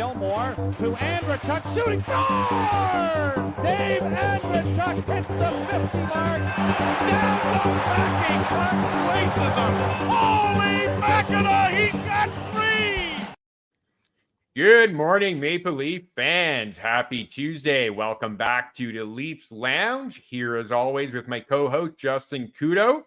Gilmore to Andrechuk, shooting, score! Dave Andrechuk hits the 50 mark, down the backing, racism. Holy mackerel, he's got three! Good morning, Maple Leaf fans. Happy Tuesday. Welcome back to the Leafs Lounge. Here, as always, with my co-host, Justin Kudo.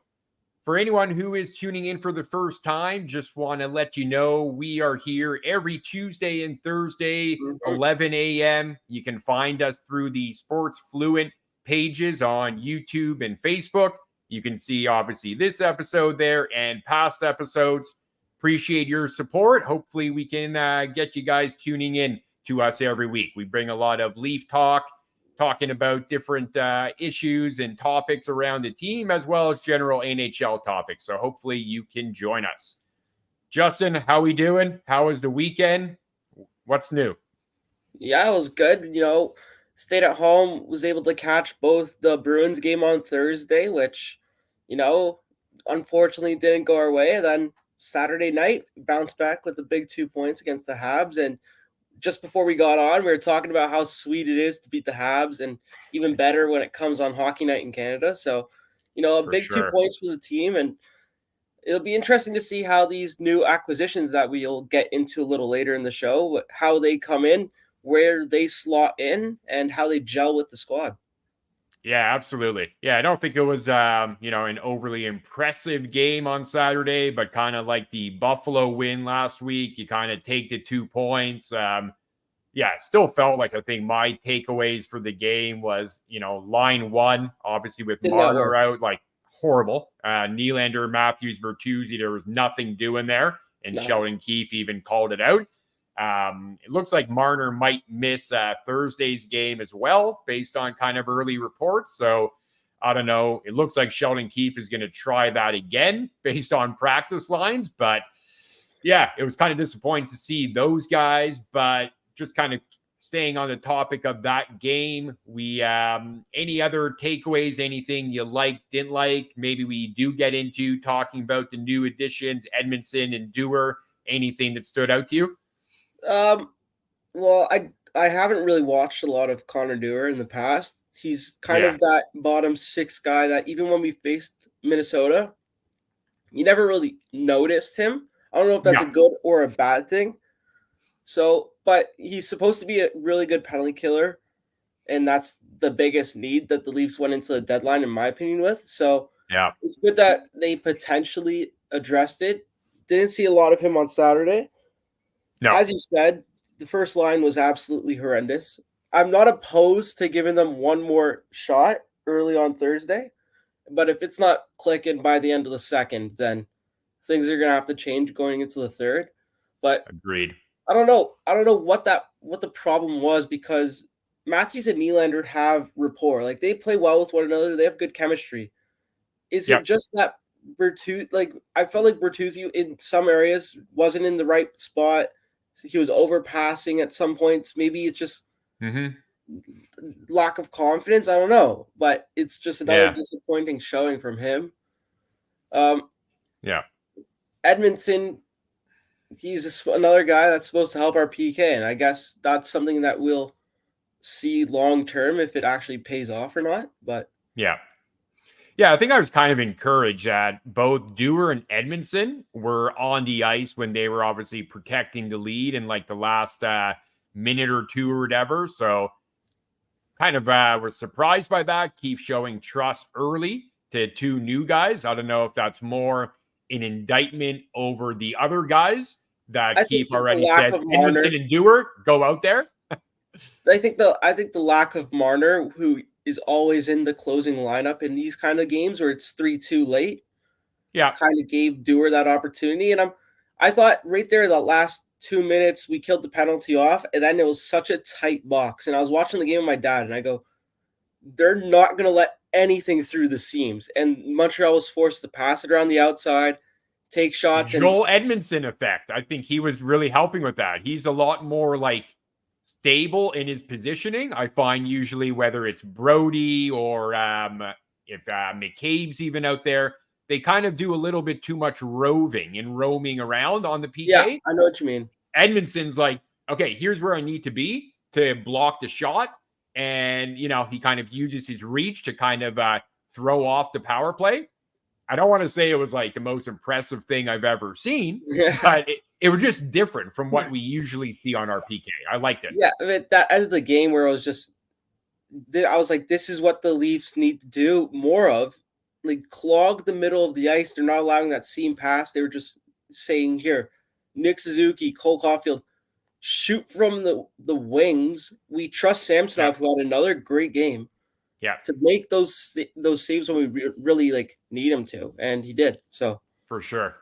For anyone who is tuning in for the first time, just want to let you know we are here every Tuesday and Thursday, 11 a.m. You can find us through the Sports Fluent pages on YouTube and Facebook. You can see, obviously, this episode there and past episodes. Appreciate your support. Hopefully, we can get you guys tuning in to us every week. We bring a lot of Leaf talk, talking about different issues and topics around the team, as well as general NHL topics. So hopefully you can join us. Justin, how we doing? How was the weekend? What's new? Yeah, it was good. Stayed at home, was able to catch both the Bruins game on Thursday, which, unfortunately didn't go our way. And then Saturday night, bounced back with the big 2 points against the Habs. And just before we got on, we were talking about how sweet it is to beat the Habs, and even better when it comes on Hockey Night in Canada. So, a big 2 points for the team, and it'll be interesting to see how these new acquisitions that we'll get into a little later in the show, how they come in, where they slot in, and how they gel with the squad. Yeah, absolutely. Yeah, I don't think it was, an overly impressive game on Saturday, but kind of like the Buffalo win last week. You kind of take the 2 points. It still felt like, I think my takeaways for the game was, line one, obviously with Marner out, like horrible. Nylander, Matthews, Bertuzzi, there was nothing doing there. And Sheldon Keefe even called it out. It looks like Marner might miss Thursday's game as well, based on kind of early reports. So I don't know. It looks like Sheldon Keefe is going to try that again based on practice lines. But yeah, it was kind of disappointing to see those guys. But just kind of staying on the topic of that game, we any other takeaways, anything you liked, didn't like? Maybe we do get into talking about the new additions, Edmondson and Dewar. Anything that stood out to you? Well, I haven't really watched a lot of Connor Dewar in the past. He's kind of that bottom six guy that even when we faced Minnesota, you never really noticed him. I don't know if that's a good or a bad thing. So, but he's supposed to be a really good penalty killer, and that's the biggest need that the Leafs went into the deadline, in my opinion, with. So it's good that they potentially addressed it. Didn't see a lot of him on Saturday. No. As you said, the first line was absolutely horrendous. I'm not opposed to giving them one more shot early on Thursday, but if it's not clicking by the end of the second, then things are going to have to change going into the third. But agreed. I don't know what the problem was, because Matthews and Nylander have rapport. Like, they play well with one another. They have good chemistry. Is it just that Bertuzzi? Like, I felt like Bertuzzi in some areas wasn't in the right spot. He was overpassing at some points. Maybe it's just lack of confidence. I don't know, but it's just another disappointing showing from him. Edmondson, he's another guy that's supposed to help our PK, and I guess that's something that we'll see long term if it actually pays off or not. But I think I was kind of encouraged that both Dewar and Edmondson were on the ice when they were obviously protecting the lead in like the last minute or two or whatever. So kind of was surprised by that. Keep showing trust early to two new guys. I don't know if that's more an indictment over the other guys that Keep already said Edmondson and Dewar go out there. I think the lack of Marner, who is always in the closing lineup in these kind of games where it's 3-2 late, kind of gave Dewar that opportunity. And I thought right there, that last 2 minutes, we killed the penalty off, and then it was such a tight box. And I was watching the game with my dad, and I go, they're not going to let anything through the seams. And Montreal was forced to pass it around the outside, take shots. Joel Edmondson effect. I think he was really helping with that. He's a lot more like stable in his positioning. I find usually whether it's Brody or if McCabe's even out there, they kind of do a little bit too much roving and roaming around on the PK. Yeah, I know what you mean. Edmondson's like okay, here's where I need to be to block the shot. And, you know, he kind of uses his reach to kind of throw off the power play. I don't want to say it was like the most impressive thing I've ever seen, but it was just different from what we usually see on our PK. I liked it. Yeah, that end of the game where I was like, this is what the Leafs need to do more of. Like, clog the middle of the ice. They're not allowing that seam pass. They were just saying, here, Nick Suzuki, Cole Caulfield, shoot from the wings. We trust Samsonov, who had another great game, to make those saves when we really like need him to, and he did. So for sure.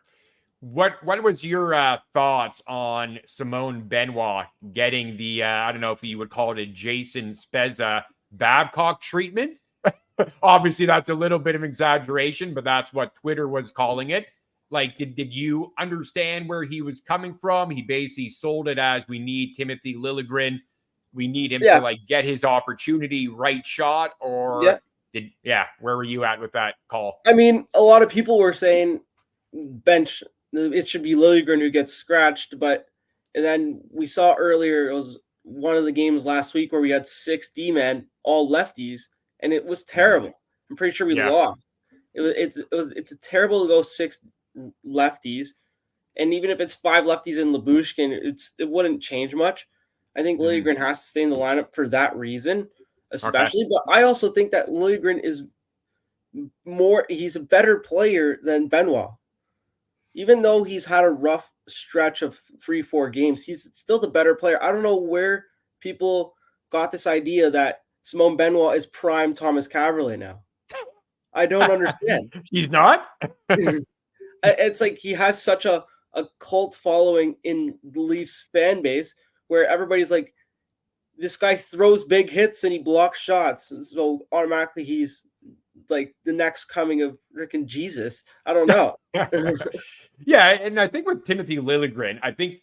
What was your thoughts on Simone Benoit getting the I don't know if you would call it a Jason Spezza Babcock treatment? Obviously, that's a little bit of exaggeration, but that's what Twitter was calling it. Like, did you understand where he was coming from? He basically sold it as, we need Timothy Liljegren. We need him to like get his opportunity, right shot, or where were you at with that call? I mean, a lot of people were saying bench, it should be Liljegren who gets scratched, and then we saw earlier, it was one of the games last week where we had 6 D-men, all lefties, and it was terrible. I'm pretty sure we lost. It's terrible to go 6 lefties, and even if it's 5 lefties in Lyubushkin, it wouldn't change much. I think Liljegren has to stay in the lineup for that reason, especially. Okay. But I also think that Liljegren is he's a better player than Benoit. Even though he's had a rough stretch of 3-4 games, he's still the better player. I don't know where people got this idea that Simone Benoit is prime Thomas Kaberle now. I don't understand. He's not? It's like he has such a cult following in the Leafs fan base where everybody's like, this guy throws big hits and he blocks shots. So automatically he's like the next coming of freaking Jesus. I don't know. Yeah, and I think with Timothy Liljegren, I think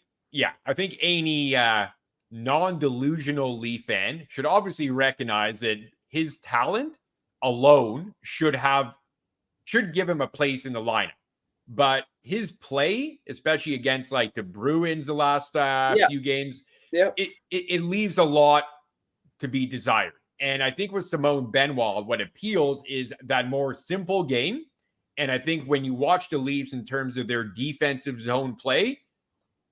any non-delusional Leaf fan should obviously recognize that his talent alone should give him a place in the lineup. But his play, especially against like the Bruins the last few games, it leaves a lot to be desired. And I think with Simone Benoit, what appeals is that more simple game. And I think when you watch the Leafs in terms of their defensive zone play,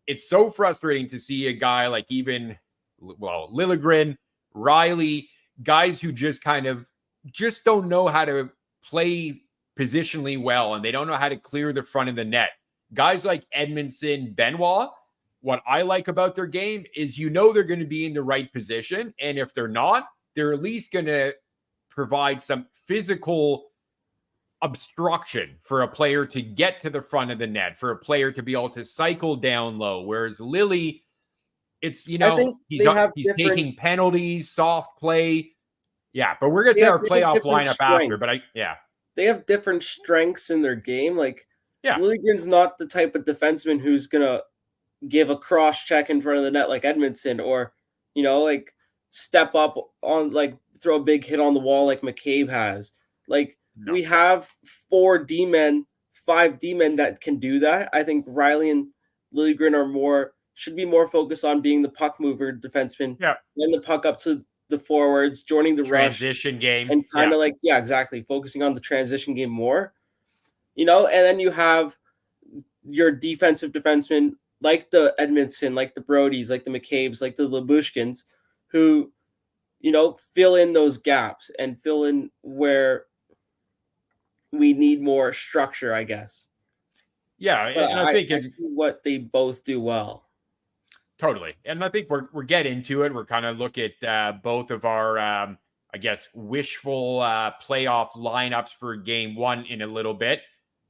it's so frustrating to see a guy like Liljegren, Riley, guys who just don't know how to play positionally well, and they don't know how to clear the front of the net. Guys like Edmundson, Benoit, what I like about their game is they're going to be in the right position, and if they're not, they're at least going to provide some physical obstruction for a player to get to the front of the net, for a player to be able to cycle down low. Whereas Lily, it's, he's taking penalties, soft play. Yeah, but we're going to get our playoff lineup after. But they have different strengths in their game. Like, Liljegren's not the type of defenseman who's going to give a cross check in front of the net like Edmundson, or, like step up on, like, throw a big hit on the wall like McCabe has. Like, we have 5 D-men that can do that. I think Riley and Liljegren should be more focused on being the puck mover defenseman. Yeah. Then the puck up to the forwards, joining the transition rush, game, and kind of exactly, focusing on the transition game more. And then you have your defensive defensemen like the Edmundson, like the Brodys, like the McCabes, like the Lyubushkins, who fill in those gaps and fill in where we need more structure, I guess. Yeah, and I think I see what they both do well. Totally. And I think we're getting into it. We're kind of look at both of our, I guess, wishful playoff lineups for game 1 in a little bit.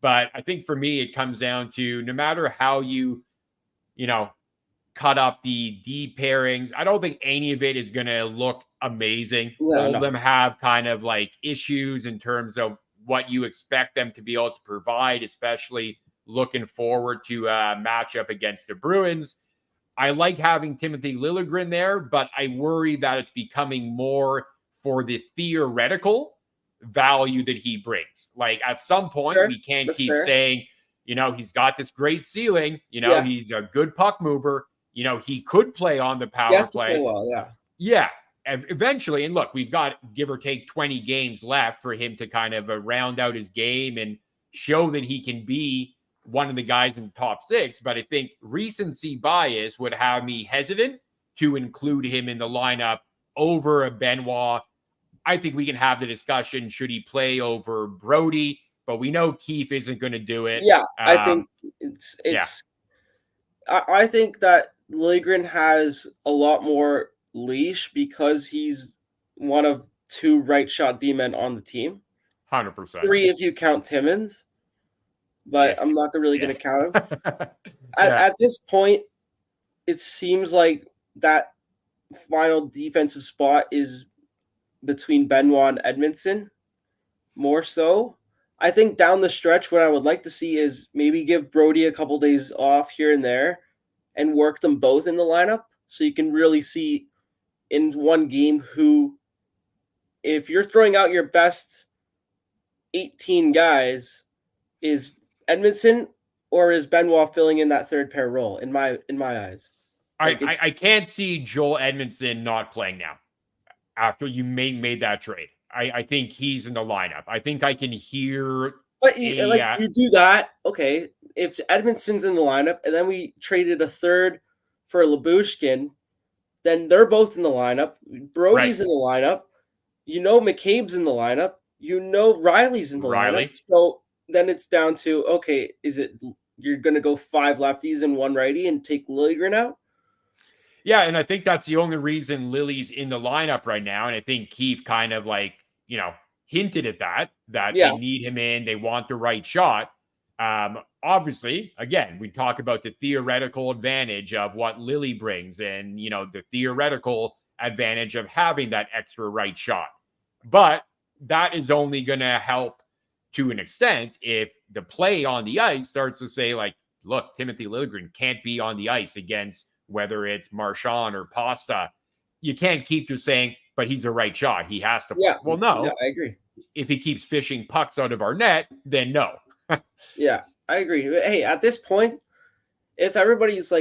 But I think for me, it comes down to no matter how you cut up the D pairings, I don't think any of it is going to look amazing. All of them have kind of like issues in terms of what you expect them to be able to provide, especially looking forward to a matchup against the Bruins. I like having Timothy Liljegren there, but I worry that it's becoming more for the theoretical value that he brings. Like, at some point, we can't keep saying, he's got this great ceiling, he's a good puck mover. he could play on the power Yes, play. well, yeah. Yeah, eventually. And look, we've got give or take 20 games left for him to kind of round out his game and show that he can be one of the guys in the top 6. But I think recency bias would have me hesitant to include him in the lineup over a Benoit. I think we can have the discussion, should he play over Brody? But we know Keefe isn't going to do it. Yeah, I think it's yeah. I think that Liljegren has a lot more leash because he's one of 2 right shot D-men on the team. 100%. 3 if you count Timmins, but I'm not really going to count him. At this point, it seems like that final defensive spot is between Benoit and Edmondson more so. I think down the stretch, what I would like to see is maybe give Brody a couple days off here and there and work them both in the lineup so you can really see in one game who, if you're throwing out your best 18 guys, is Edmondson or is Benoit filling in that third pair role in my eyes? I can't see Joel Edmondson not playing now after you made that trade. I think he's in the lineup. I think I can hear. But you do that, okay. If Edmondson's in the lineup and then we traded a third for Lyubushkin, then they're both in the lineup. Brody's in the lineup. McCabe's in the lineup. Riley's in the lineup. So then it's down to, okay, is it you're going to go 5 lefties and 1 righty and take Liljegren out? Yeah, and I think that's the only reason Lily's in the lineup right now. And I think Keefe kind of hinted at that they need him in. They want the right shot. Obviously, again, we talk about the theoretical advantage of what Lily brings and, the theoretical advantage of having that extra right shot. But that is only going to help to an extent if the play on the ice starts to say, look, Timothy Liljegren can't be on the ice against whether it's Marchand or Pasta. You can't keep just saying, but he's a right shot. He has to play. Yeah. Well, no. Yeah, I agree. If he keeps fishing pucks out of our net, then no. Yeah, I agree. Hey, at this point, if everybody's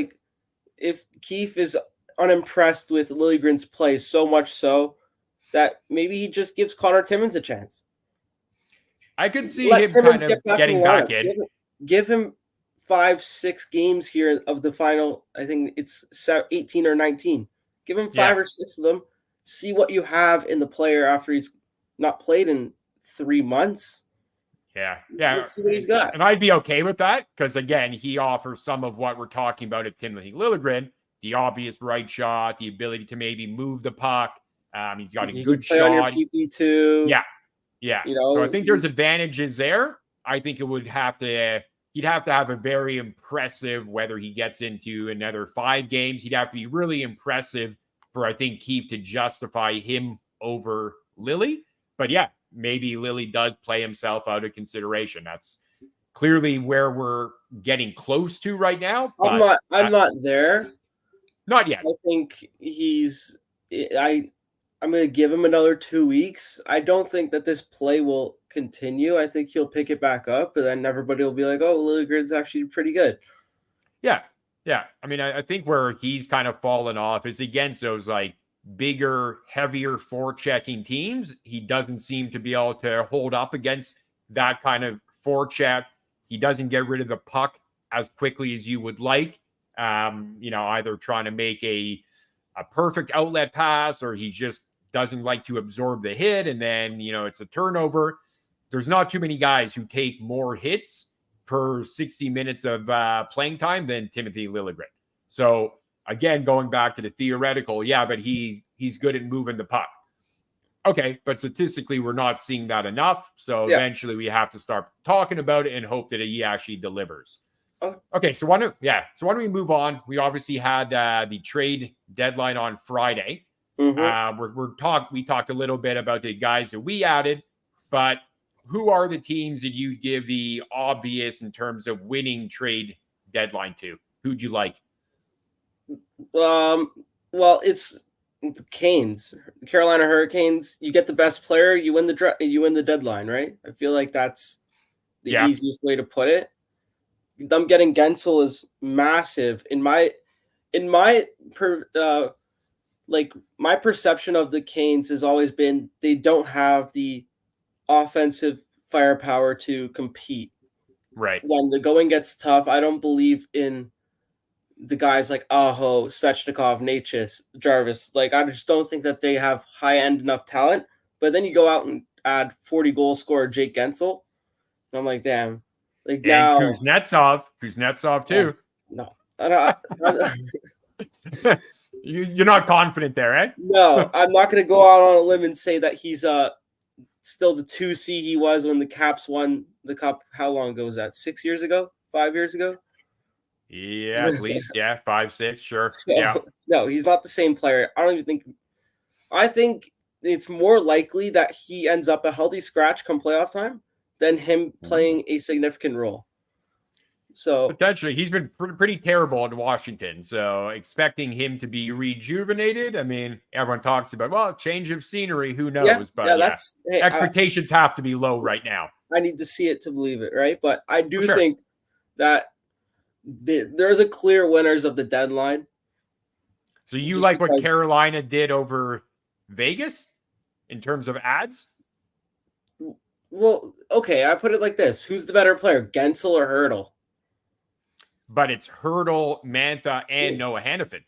if Keefe is unimpressed with Liljegren's play so much so that maybe he just gives Connor Timmins a chance. I could see him kind of getting back in. Give him 5-6 games here of the final. I think it's 18 or 19. Give him 5 or 6 of them. See what you have in the player after he's not played in 3 months. Yeah. Let's see what he's got. And I'd be okay with that because, again, he offers some of what we're talking about at Timothy Liljegren, the obvious right shot, the ability to maybe move the puck. He's got a good shot. On your PP2. Yeah. So I think there's advantages there. I think it would have to he'd have to have a very impressive, whether he gets into another 5 games, he'd have to be really impressive for, I think, Keefe to justify him over Lily. But yeah, maybe Lily does play himself out of consideration. That's clearly where we're getting close to right now. I'm not there. Not yet. I think I'm going to give him another 2 weeks. I don't think that this play will continue. I think he'll pick it back up, and then everybody will be like, oh, Liljegren's actually pretty good. Yeah. I mean, I think where he's kind of fallen off is against those bigger, heavier forechecking teams. He doesn't seem to be able to hold up against that kind of forecheck. He doesn't get rid of the puck as quickly as you would like. Either trying to make a perfect outlet pass, or he just doesn't like to absorb the hit, and then, it's a turnover. There's not too many guys who take more hits per 60 minutes of playing time than Timothy Liljegren. So, again, going back to the theoretical, but he's good at moving the puck. Okay, but statistically, we're not seeing that enough. So eventually we have to start talking about it and hope that he actually delivers. Okay, so why don't we move on? We obviously had the trade deadline on Friday. Mm-hmm. We talked a little bit about the guys that we added, but who are the teams that you give the obvious in terms of winning trade deadline to? Who'd you like? Well, it's the Canes, Carolina Hurricanes. You get the best player, you win the deadline, right? I feel like that's the easiest way to put it. Them getting Gensel is massive. in my my perception of the Canes has always been they don't have the offensive firepower to compete. Right. When the going gets tough, I don't believe in the guys like Aho, Svechnikov, Natchez, Jarvis. Like, I just don't think that they have high-end enough talent. But then you go out and add 40-goal scorer Jake Gensel, and I'm like, damn. Like, And now... Kuznetsov too. No. You're not confident there, eh? No, I'm not going to go out on a limb and say that he's still the 2C he was when the Caps won the Cup. How long ago was that? 6 years ago? 5 years ago? Yeah, at least. Yeah, 5, 6, sure. So, yeah. No, he's not the same player. I think it's more likely that he ends up a healthy scratch come playoff time than him playing a significant role. So potentially, he's been pretty terrible in Washington. So expecting him to be rejuvenated, I mean, everyone talks about, well, change of scenery, who knows? Yeah, but hey, expectations have to be low right now. I need to see it to believe it, right? But I do think that they're the clear winners of the deadline. So you like what Carolina did over Vegas in terms of ads? Well, okay, I put it like this. Who's the better player, Gensel or Hertl? But it's Hertl, Mantha, and Noah Hannafin.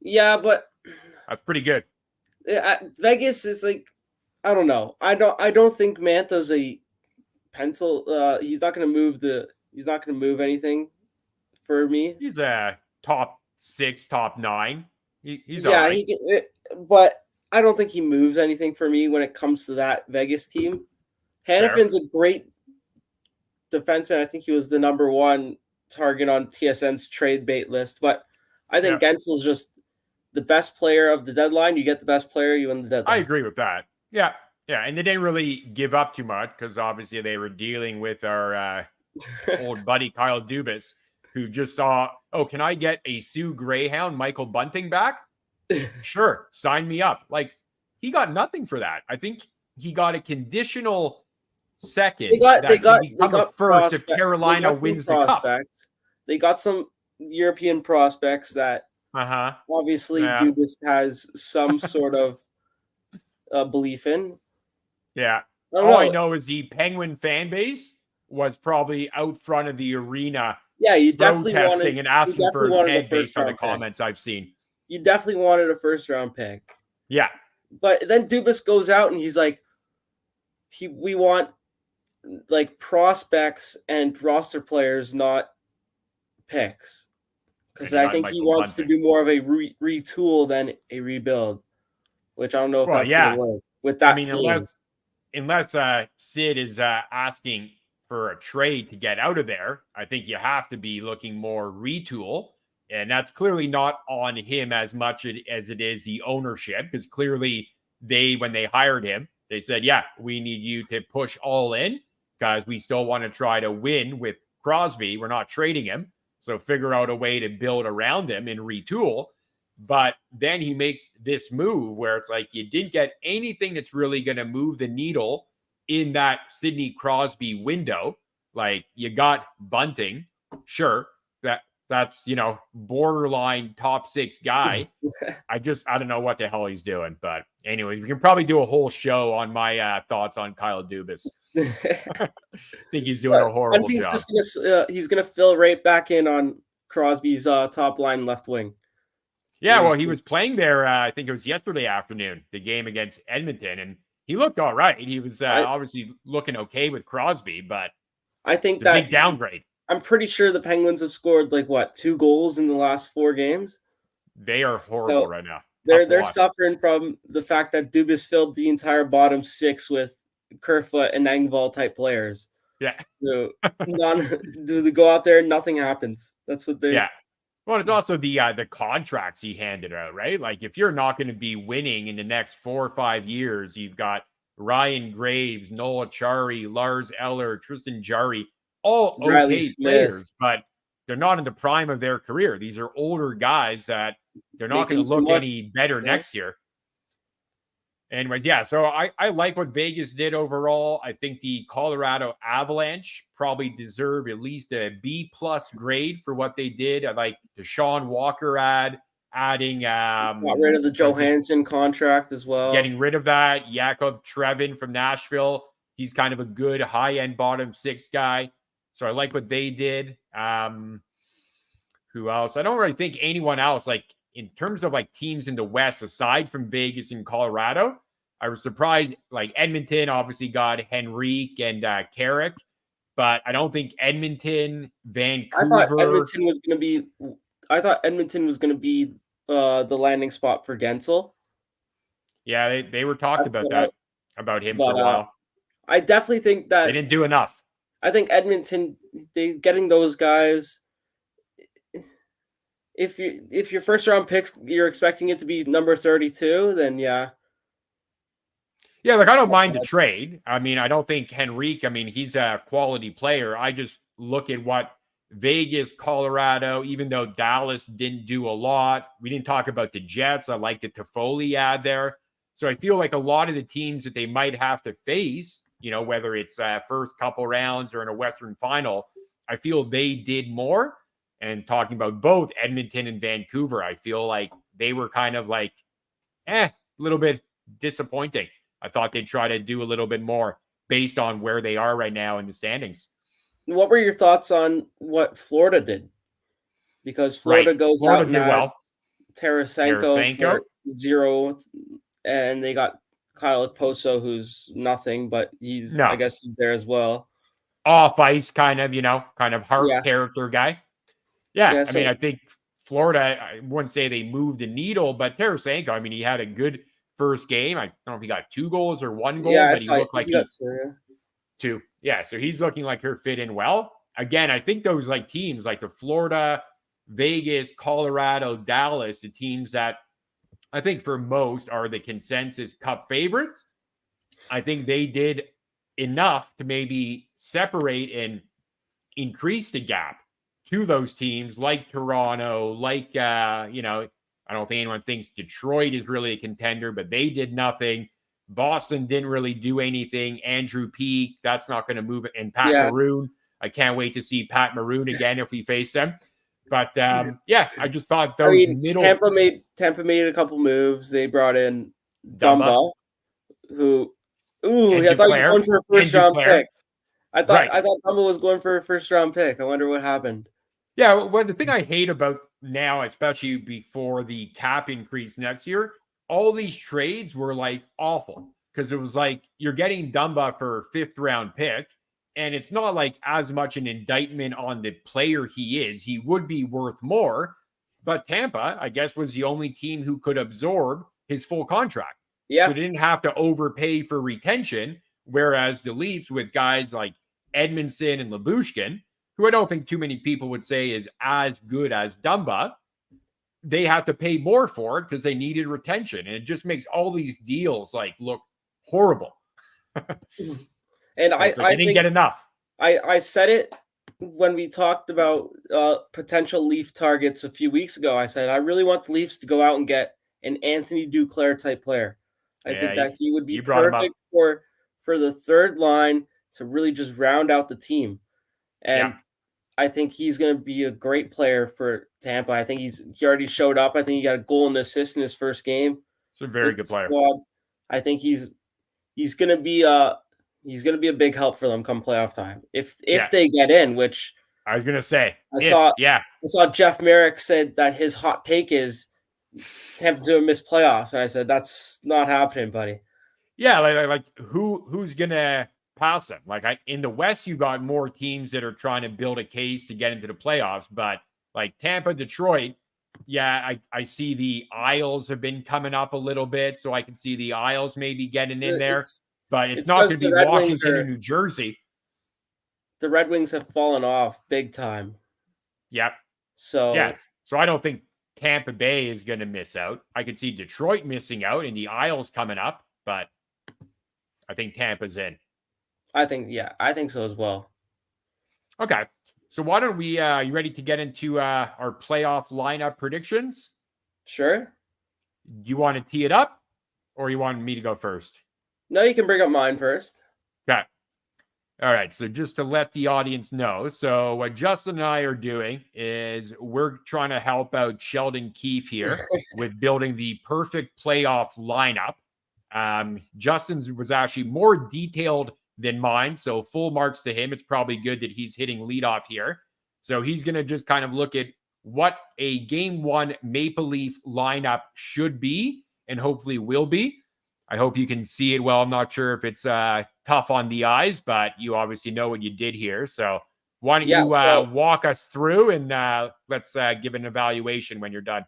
Yeah, but that's pretty good. Vegas is like, I don't know. I don't think Mantha's a pencil. He's not going to move anything for me. He's a top 6, top 9. He's yeah, all right. But I don't think he moves anything for me when it comes to that Vegas team. Hannafin's a great defenseman. I think he was the number 1 target on TSN's trade bait list. But I think Gensel's just the best player of the deadline. You get the best player, you win the deadline. I agree with that. Yeah. Yeah. And they didn't really give up too much because obviously they were dealing with our old buddy Kyle Dubas, who just saw, oh, can I get a Sioux Greyhound Michael Bunting back? Sure. Sign me up. Like, he got nothing for that. I think he got a conditional second. They got a first if Carolina wins the Cup. They got some European prospects that obviously Dubas has some sort of belief in. Yeah. All I know is the Penguin fan base was probably out front of the arena. Yeah, you definitely wanted and asking for his head based on the comments I've seen. You definitely wanted a first-round pick. Yeah. But then Dubas goes out and he's like, we want like prospects and roster players, not picks. Because I think he wants to do more of a retool than a rebuild, which I don't know if that's going to work with that team. Unless Sid is asking for a trade to get out of there, I think you have to be looking more retool. And that's clearly not on him as much as it is the ownership, because clearly when they hired him, they said, yeah, we need you to push all in because we still want to try to win with Crosby. We're not trading him. So figure out a way to build around him and retool. But then he makes this move where it's like you didn't get anything that's really going to move the needle in that Sidney Crosby window. Like, you got Bunting, sure, that's borderline top 6 guy. I don't know what the hell he's doing. But anyways, we can probably do a whole show on my thoughts on Kyle Dubas. I think he's doing a horrible job. He's gonna fill right back in on Crosby's top line left wing. Yeah, well, he was playing there. I think it was yesterday afternoon, the game against Edmonton, and he looked all right. He was obviously looking okay with Crosby, but I think it's a big downgrade. I'm pretty sure the Penguins have scored 2 goals in the last 4 games. They are horrible right now. They're suffering from the fact that Dubas filled the entire bottom 6 with Kerfoot and Engvall type players. Yeah. So do they go out there and nothing happens? That's what they. Yeah. Well, it's also the contracts he handed out, right? Like, if you're not going to be winning in the next 4 or 5 years, you've got Ryan Graves, Noah Chari, Lars Eller, Tristan Jarry, all okay players, but they're not in the prime of their career. These are older guys that they're not going to look any better next year. Anyways, yeah, so I like what Vegas did overall. I think the Colorado Avalanche probably deserve at least a B+ grade for what they did. I like the Sean Walker adding Got rid of the Johansson contract as well. Getting rid of that. Yakov Trevin from Nashville. He's kind of a good high-end bottom six guy. So I like what they did. Who else? I don't really think anyone else, like in terms of like teams in the West, aside from Vegas and Colorado, I was surprised. Like Edmonton obviously got Henrique and Carrick, but I don't think Edmonton, Vancouver. I thought Edmonton was going to be the landing spot for Gensel. Yeah, they were talking about him for a while. I definitely think that they didn't do enough. I think Edmonton, getting those guys. If your first round picks, you're expecting it to be number 32, then yeah. Yeah, like I don't mind the trade. I mean, I don't think Henrique, he's a quality player. I just look at what Vegas, Colorado, even though Dallas didn't do a lot. We didn't talk about the Jets. I like the Toffoli ad there. So I feel like a lot of the teams that they might have to face, whether it's first couple rounds or in a Western final, I feel they did more. And talking about both Edmonton and Vancouver, I feel like they were kind of like, a little bit disappointing. I thought they'd try to do a little bit more based on where they are right now in the standings. What were your thoughts on what Florida did? Because Florida goes out and well. Tarasenko for 0, and they got Kyle Okposo, who's nothing, but I guess he's there as well. Off ice, kind of heart character guy. Yeah, I think Florida, I wouldn't say they moved the needle, but Tarasenko, he had a good first game. I don't know if he got 2 goals or 1 goal, but he looked like he got 2. Yeah, so he's looking like he'll fit in well. Again, I think those like teams like the Florida, Vegas, Colorado, Dallas, the teams that I think for most are the consensus cup favorites. I think they did enough to maybe separate and increase the gap to those teams like Toronto, like, I don't think anyone thinks Detroit is really a contender, but they did nothing. Boston didn't really do anything. Andrew Peeke, that's not going to move it. And Pat Maroon, I can't wait to see Pat Maroon again if we face them. But, I just thought those Tampa made a couple moves. They brought in Dumba, who, I thought he was going for a first-round pick. I thought Dumba was going for a first-round pick. I wonder what happened. Yeah, well, the thing I hate about now, especially before the cap increase next year, all these trades were like awful because it was like you're getting Dumba for a 5th-round pick, and it's not like as much an indictment on the player he is. He would be worth more, but Tampa, I guess, was the only team who could absorb his full contract. Yeah. So they didn't have to overpay for retention, whereas the Leafs with guys like Edmondson and Lyubushkin, who I don't think too many people would say is as good as Dumba, they have to pay more for it because they needed retention. And it just makes all these deals like look horrible. And I didn't get enough. I said it when we talked about potential Leaf targets a few weeks ago. I said, I really want the Leafs to go out and get an Anthony Duclair type player. I think that he would be perfect for the third line to really just round out the team. And I think he's going to be a great player for Tampa. I think he already showed up. I think he got a goal and assist in his first game. He's a very good player. I think he's going to be a big help for them come playoff time. If they get in, which I was going to say. I saw Jeff Merrick said that his hot take is Tampa to miss playoffs. And I said, that's not happening, buddy. Yeah, like who's going to pass them? Like in the West, you got more teams that are trying to build a case to get into the playoffs, but like Tampa, Detroit, I see the Isles have been coming up a little bit, so I can see the Isles maybe getting in there, but it's not going to be Washington or New Jersey. The Red Wings have fallen off big time. Yep. So I don't think Tampa Bay is going to miss out. I could see Detroit missing out and the Isles coming up, but I think Tampa's in. I think so as well. Okay. So why don't we, you ready to get into our playoff lineup predictions? Sure. You want to tee it up? or you want me to go first? No, you can bring up mine first. Okay. All right. So just to let the audience know, so what Justin and I are doing is we're trying to help out Sheldon Keefe here with building the perfect playoff lineup. Justin's was actually more detailed than mine, so full marks to him. It's probably good that he's hitting leadoff here. So he's going to just kind of look at what a game one Maple Leaf lineup should be and hopefully will be. I hope you can see it well. I'm not sure if it's tough on the eyes, but you obviously know what you did here. So why don't you walk us through and let's give an evaluation when you're done.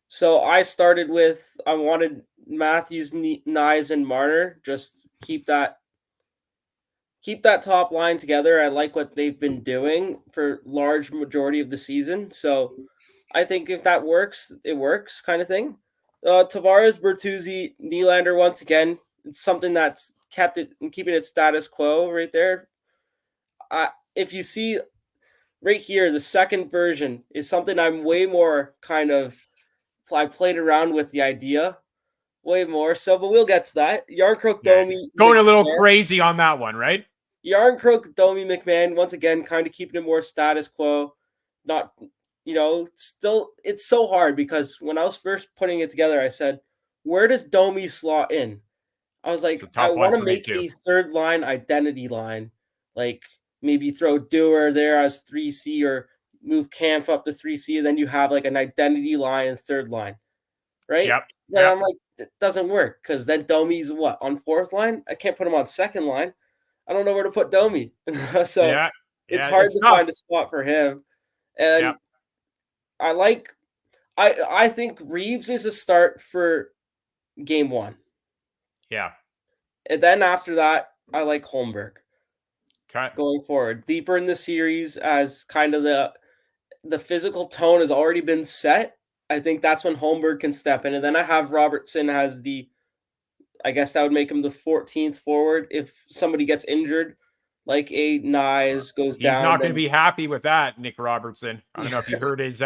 So I started with, I wanted Matthews, Knies, and Marner. Just keep that top line together. I like what they've been doing for large majority of the season. So I think if that works, it works, kind of thing. Tavares, Bertuzzi, Nylander once again. It's something that's keeping it status quo right there. If you see right here, the second version is something I'm way more I played around with the idea way more so, but we'll get to that. Yarncroke, Domi, going a little crazy on that one, right? Yarncroke, Domi, McMahon, once again, kind of keeping it more status quo. Not, still, it's so hard because when I was first putting it together, I said, where does Domi slot in? I was like, I want to make a third line identity line. Like maybe throw Dewar there as 3C or move Kampf up to 3C, and then you have like an identity line and third line. Right? Yep. But I'm like, it doesn't work because then Domi's on fourth line? I can't put him on second line. I don't know where to put Domi. So it's hard to find a spot for him. And I think Reeves is a start for game one. Yeah. And then after that, I like Holmberg. Okay. Going forward. Deeper in the series as kind of the physical tone has already been set. I think that's when Holmberg can step in. And then I have Robertson as I guess that would make him the 14th forward. If somebody gets injured, like a Knies goes down. He's not going to be happy with that, Nick Robertson. I don't know if you heard his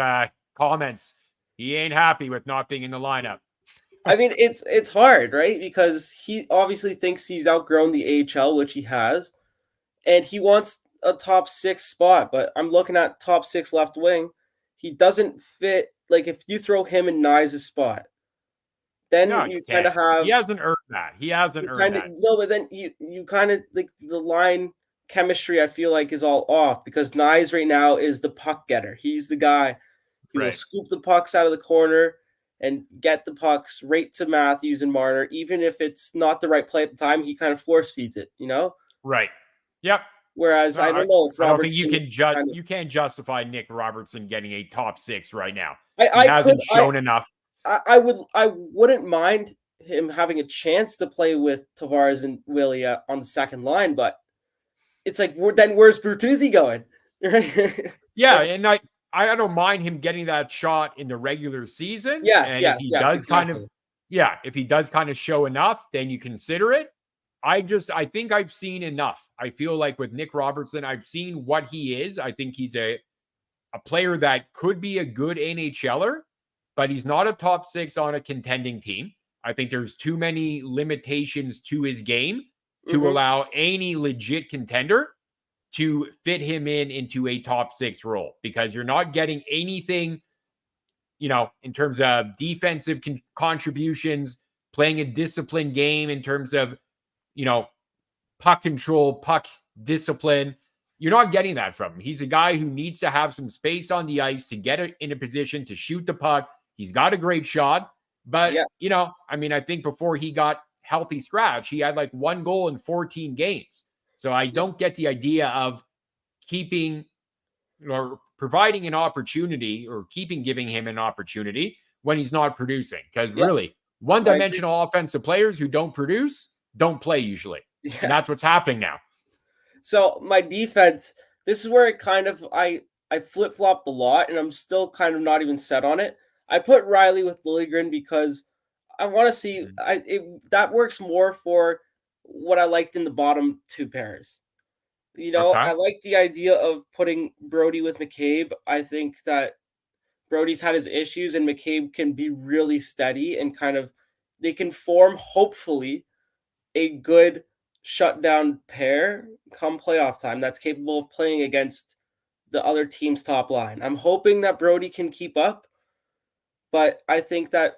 comments. He ain't happy with not being in the lineup. I mean, it's hard, right? Because he obviously thinks he's outgrown the AHL, which he has. And he wants a top 6 spot. But I'm looking at top 6 left wing. He doesn't fit. Like, if you throw him in Knies' spot, then you kind of have... He hasn't earned that. He hasn't earned that. No, but then you kind of... Like, the line chemistry, I feel like, is all off. Because Knies right now is the puck getter. He's the guy who will scoop the pucks out of the corner and get the pucks right to Matthews and Marner. Even if it's not the right play at the time, he kind of force feeds it, Right. Yep. Whereas I don't know if Robertson... you can't justify Nick Robertson getting a top 6 right now. He hasn't shown enough. I wouldn't mind him having a chance to play with Tavares and Willie on the second line, but it's like, then where's Bertuzzi going? Yeah, and I don't mind him getting that shot in the regular season. Yes, if he does kind of show enough, then you consider it. I think I've seen enough. I feel like with Nick Robertson, I've seen what he is. I think he's a player that could be a good NHLer, but he's not a top 6 on a contending team. I think there's too many limitations to his game to allow any legit contender to fit him into a top 6 role, because you're not getting anything, in terms of defensive contributions, playing a disciplined game in terms of, puck control, puck discipline. You're not getting that from him. He's a guy who needs to have some space on the ice to get in a position to shoot the puck. He's got a great shot, but I think before he got healthy scratch, he had like 1 goal in 14 games. So I don't get the idea of keeping or providing an opportunity or giving him an opportunity when he's not producing. Because really, one-dimensional offensive players who don't produce don't play usually. Yeah. And that's what's happening now. So my defense, this is where it kind of, I flip-flopped a lot, and I'm still kind of not even set on it. I put Riley with Liljegren because I want to see, that works more for what I liked in the bottom 2 pairs. I like the idea of putting Brody with McCabe. I think that Brody's had his issues, and McCabe can be really steady and kind of they can form, hopefully, a good shutdown pair come playoff time that's capable of playing against the other team's top line. I'm hoping that Brody can keep up, but I think that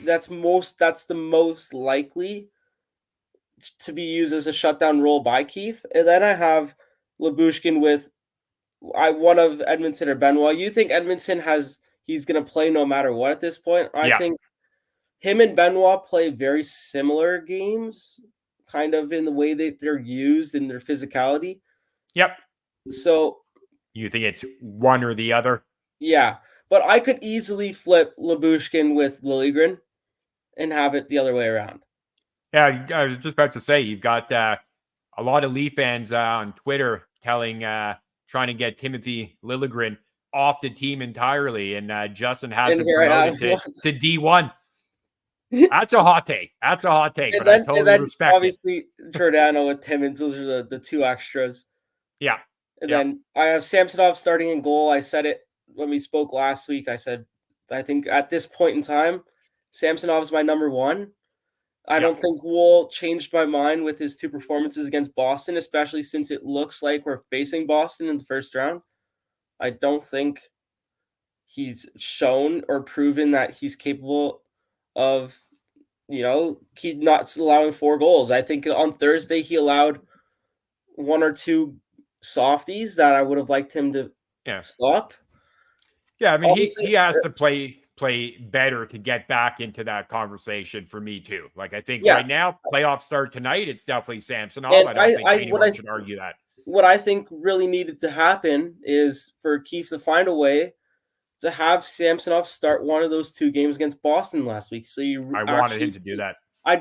that's the most likely to be used as a shutdown role by Keefe. And then I have Lyubushkin with one of Edmondson or Benoit. You think Edmondson he's going to play no matter what at this point? I think him and Benoit play very similar games, kind of in the way that they're used in their physicality. Yep. So you think it's one or the other? Yeah, but I could easily flip Lyubushkin with Liljegren and have it the other way around. Yeah, I was just about to say, you've got a lot of Leaf fans on Twitter trying to get Timothy Liljegren off the team entirely, and Justin has him promoted to D1. That's a hot take. That's a hot take, but I totally respect obviously, it. Giordano with Timmins, those are the two extras. Yeah. And then I have Samsonov starting in goal. I said it when we spoke last week. I said, I think at this point in time, Samsonov is my number one. I don't think Wool changed my mind with his two performances against Boston, especially since it looks like we're facing Boston in the first round. I don't think he's shown or proven that he's capable of, not allowing 4 goals. I think on Thursday he allowed 1 or 2 softies that I would have liked him to stop. Yeah, I mean, he has to play better to get back into that conversation for me too. Like, I think right now, playoffs start tonight, it's definitely Samsonov. I don't think anyone should argue that. What I think really needed to happen is for Keefe to find a way to have Samsonov start one of those 2 games against Boston last week. So I wanted him to do that.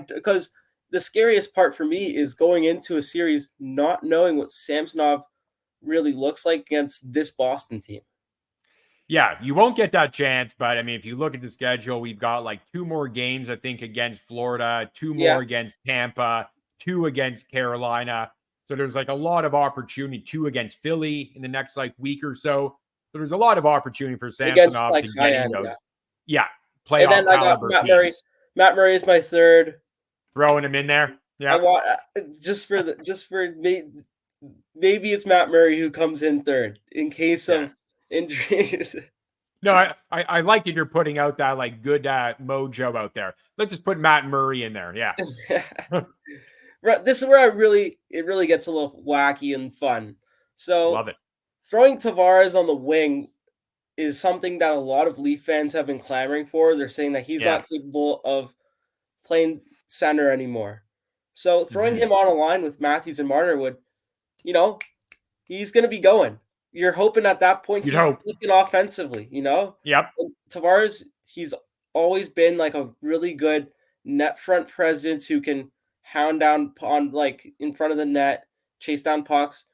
Because the scariest part for me is going into a series not knowing what Samsonov really looks like against this Boston team. Yeah, you won't get that chance, but I mean, if you look at the schedule, we've got like 2 more games, I think, against Florida, 2 more against Tampa, 2 against Carolina. So there's like a lot of opportunity, 2 against Philly in the next like week or so. So there's a lot of opportunity for Samsonov to get in those. Playoff and then I got Matt Murray. Matt Murray is my third. Throwing him in there. Yeah. I want just for maybe it's Matt Murray who comes in third in case of injuries. No, I like that you're putting out that like good mojo out there. Let's just put Matt Murray in there. Yeah. This is where it really gets a little wacky and fun. So love it. Throwing Tavares on the wing is something that a lot of Leaf fans have been clamoring for. They're saying that he's not capable of playing center anymore. So throwing him on a line with Matthews and Marner would, he's going to be going. You're hoping at that point he's peaking offensively, Yep. And Tavares, he's always been like a really good net front presence who can hound down on like in front of the net, chase down pucks.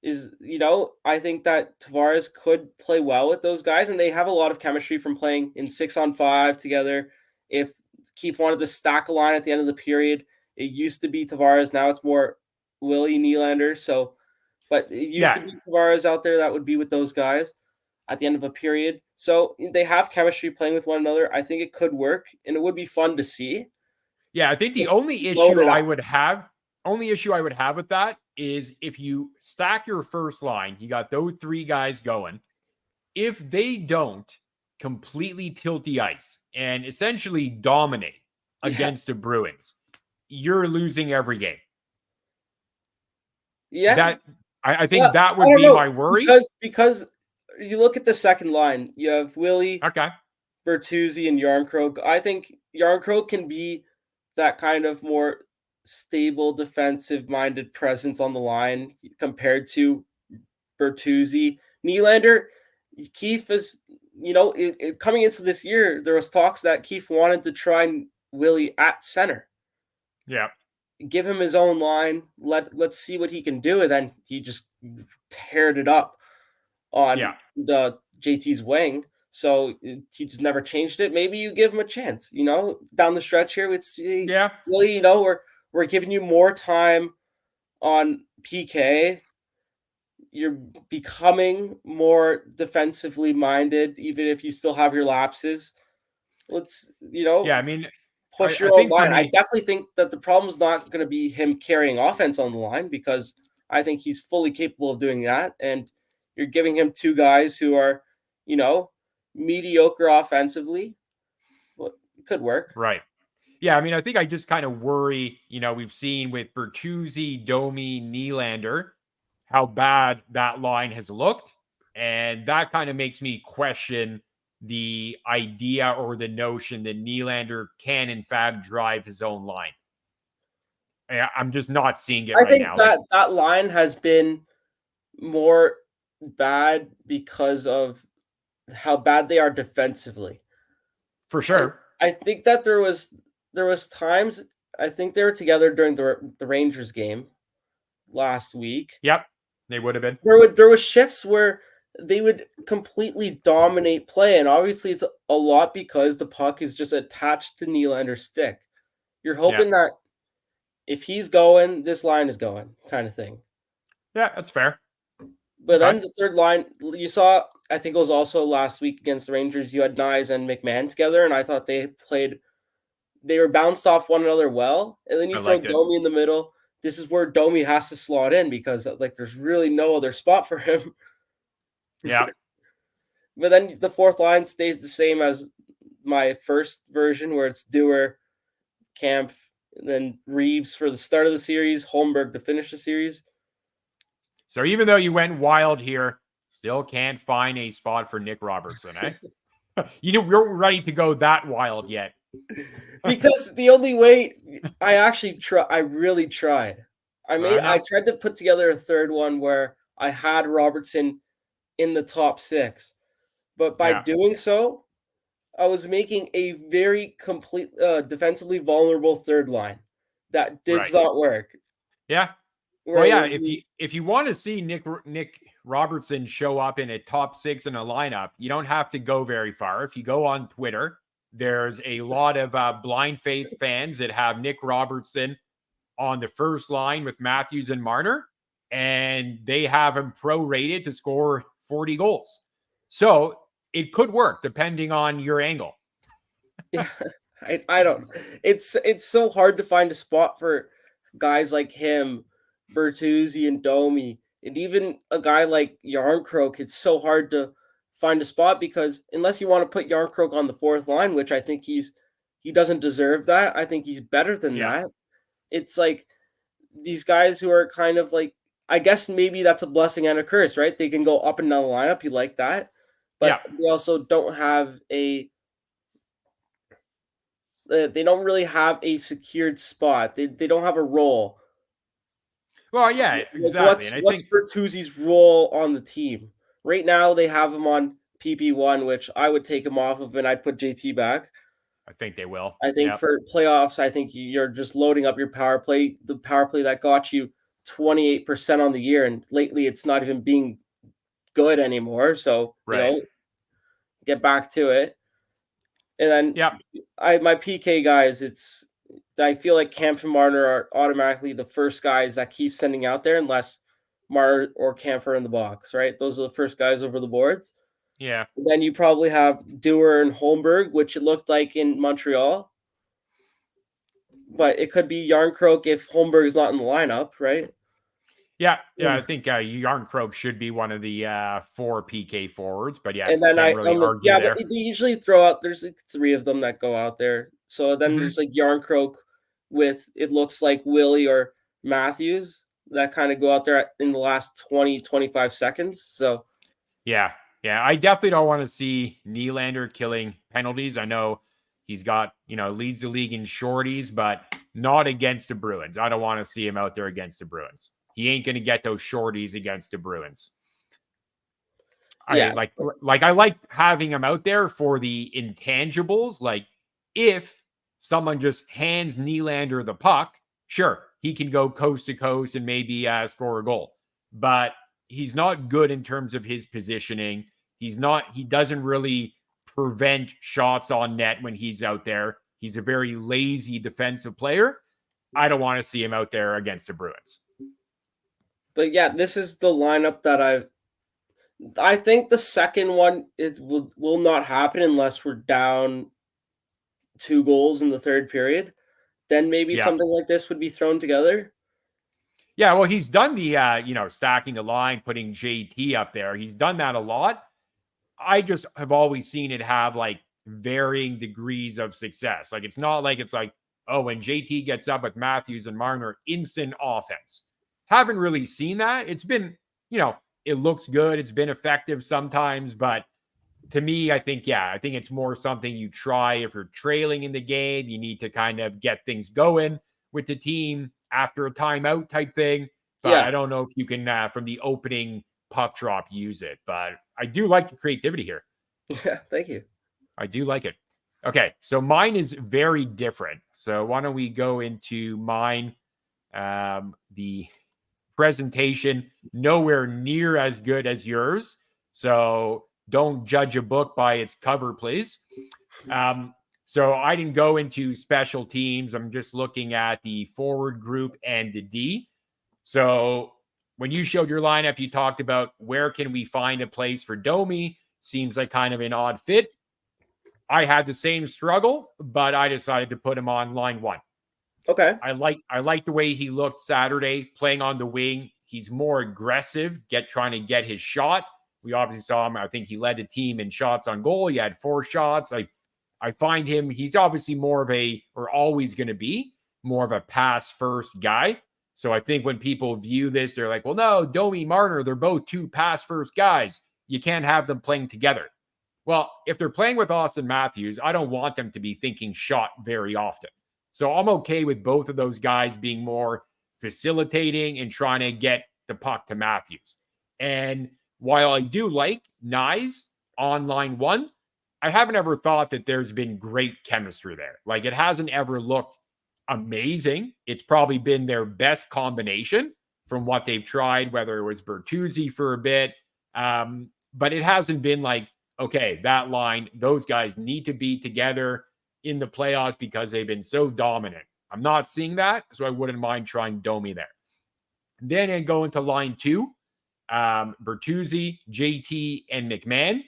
I think that Tavares could play well with those guys, and they have a lot of chemistry from playing in 6-on-5 together. If Keefe wanted to stack a line at the end of the period, it used to be Tavares. Now it's more Willie Nylander. But it used to be Tavares out there that would be with those guys at the end of a period. So they have chemistry playing with one another. I think it could work, and it would be fun to see. Yeah, I think the only issue I would have with that is if you stack your first line, you got those 3 guys going. If they don't completely tilt the ice and essentially dominate against the Bruins, you're losing every game. Yeah. I think that would be my worry. Because you look at the second line, you have Willie, Bertuzzi, and Yarncroke. I think Yarncroke can be that kind of more stable, defensive-minded presence on the line compared to Bertuzzi. Nylander, Keefe is, coming into this year, there was talks that Keefe wanted to try Willie at center. Yeah. Give him his own line. Let's see what he can do. And then he just teared it up on the JT's wing. So he just never changed it. Maybe you give him a chance, down the stretch here. It's really, we're giving you more time on PK. You're becoming more defensively minded, even if you still have your lapses. Let's, Yeah, I mean, push I your own think for line. I me, definitely think that the problem's not going to be him carrying offense on the line because I think he's fully capable of doing that. And you're giving him two guys who are, mediocre offensively. Well, it could work. right. Yeah, I mean, I think I just kind of worry, we've seen with Bertuzzi, Domi, Nylander, how bad that line has looked. And that kind of makes me question the idea or the notion that Nylander can, in fact, drive his own line. I'm just not seeing it I right think now. that line has been more bad because of how bad they are defensively. For sure. I think that there was times I think they were together during the Rangers game last week. Yep, they would have been. There was shifts where they would completely dominate play, and obviously it's a lot because the puck is just attached to Nylander's stick. You're hoping that if he's going, this line is going, kind of thing. Yeah, that's fair. But Okay. then the third line, you saw, I think it was also last week against the Rangers, you had Nyes and McMahon together, and I thought they were bounced off one another well. And then you I throw liked it. Domi in the middle. This is where Domi has to slot in because there's really no other spot for him. Yeah. But then the fourth line stays the same as my first version, where it's Dewar, Kampf, and then Reeves for the start of the series, Holmberg to finish the series. So even though you went wild here, still can't find a spot for Nick Robertson, eh? We're ready to go that wild yet. Because the only way I really tried. I tried to put together a third one where I had Robertson in the top 6. But by doing so, I was making a very complete defensively vulnerable third line. That did not work. Yeah. Well, yeah, if you want to see Nick Robertson show up in a top 6 in a lineup, you don't have to go very far. If you go on Twitter, there's a lot of blind faith fans that have Nick Robertson on the first line with Matthews and Marner, and they have him prorated to score 40 goals. So it could work depending on your angle. Yeah, I don't. It's so hard to find a spot for guys like him, Bertuzzi and Domi, and even a guy like Yarncroke. It's so hard to find a spot because unless you want to put Yarncroke on the fourth line, which I think he doesn't deserve that. I think he's better than that. It's like these guys who are kind of like, I guess maybe that's a blessing and a curse, right? They can go up and down the lineup. You like that, but they also don't have they don't really have a secured spot. They don't have a role. Well, yeah, exactly. What's Bertuzzi's role on the team? Right now, they have him on PP1, which I would take him off of, and I'd put JT back. I think they will. I think for playoffs, I think you're just loading up your power play, the power play that got you 28% on the year, and lately it's not even being good anymore. So, get back to it. And then my PK guys, I feel like Kampf and Marner are automatically the first guys that keep sending out there unless Marner or Kampf are in the box, right? Those are the first guys over the boards. Yeah. And then you probably have Dewar and Holmberg, which it looked like in Montreal. But it could be Yarncroke if Holmberg is not in the lineup, right? Yeah, I think Yarncroke should be one of the 4 PK forwards, but and then but they usually throw out. There's like 3 of them that go out there. So then there's like Yarncroke with it looks like Willie or Matthews that kind of go out there in the last 20-25 seconds. So yeah, I definitely don't want to see Nylander killing penalties. I know he's got leads the league in shorties, but not against the Bruins. I don't want to see him out there against the Bruins. He ain't going to get those shorties against the Bruins. I like having him out there for the intangibles. Like if someone just hands Nylander the puck, sure, he can go coast to coast and maybe score a goal. But he's not good in terms of his positioning. He doesn't really prevent shots on net when he's out there. He's a very lazy defensive player. I don't want to see him out there against the Bruins. But yeah, this is the lineup that I think the second one will not happen unless we're down 2 goals in the third period, then maybe Yeah. something like this would be thrown together. Yeah, well, he's done the, stacking the line, putting JT up there. He's done that a lot. I just have always seen it have like varying degrees of success. Like, it's not like it's like, oh, when JT gets up with Matthews and Marner, instant offense. Haven't really seen that. It's been, it looks good. It's been effective sometimes. But to me, I think it's more something you try if you're trailing in the game. You need to kind of get things going with the team after a timeout type thing. But Yeah. I don't know if you can, from the opening puck drop, use it. But I do like the creativity here. Yeah, thank you. I do like it. Okay, so mine is very different. So why don't we go into mine? The presentation, nowhere near as good as yours. So don't judge a book by its cover, please. So I didn't go into special teams. I'm just looking at the forward group and the D. So when you showed your lineup, you talked about where can we find a place for Domi? Seems like kind of an odd fit. I had the same struggle, but I decided to put him on line 1. Okay. I like the way he looked Saturday playing on the wing. He's more aggressive, trying to get his shot. We obviously saw him. I think he led the team in shots on goal. He had 4 shots. I find him, he's obviously always going to be more of a pass first guy. So I think when people view this, they're like, well, no, Domi, Marner, they're both 2 pass first guys. You can't have them playing together. Well, if they're playing with Austin Matthews, I don't want them to be thinking shot very often. So I'm okay with both of those guys being more facilitating and trying to get the puck to Matthews. And while I do like Nyes on line 1, I haven't ever thought that there's been great chemistry there. Like, it hasn't ever looked amazing. It's probably been their best combination from what they've tried, whether it was Bertuzzi for a bit. But it hasn't been like, okay, that line, those guys need to be together in the playoffs because they've been so dominant. I'm not seeing that, so I wouldn't mind trying Domi there. Then I go into line 2, Bertuzzi, JT, and McMahon.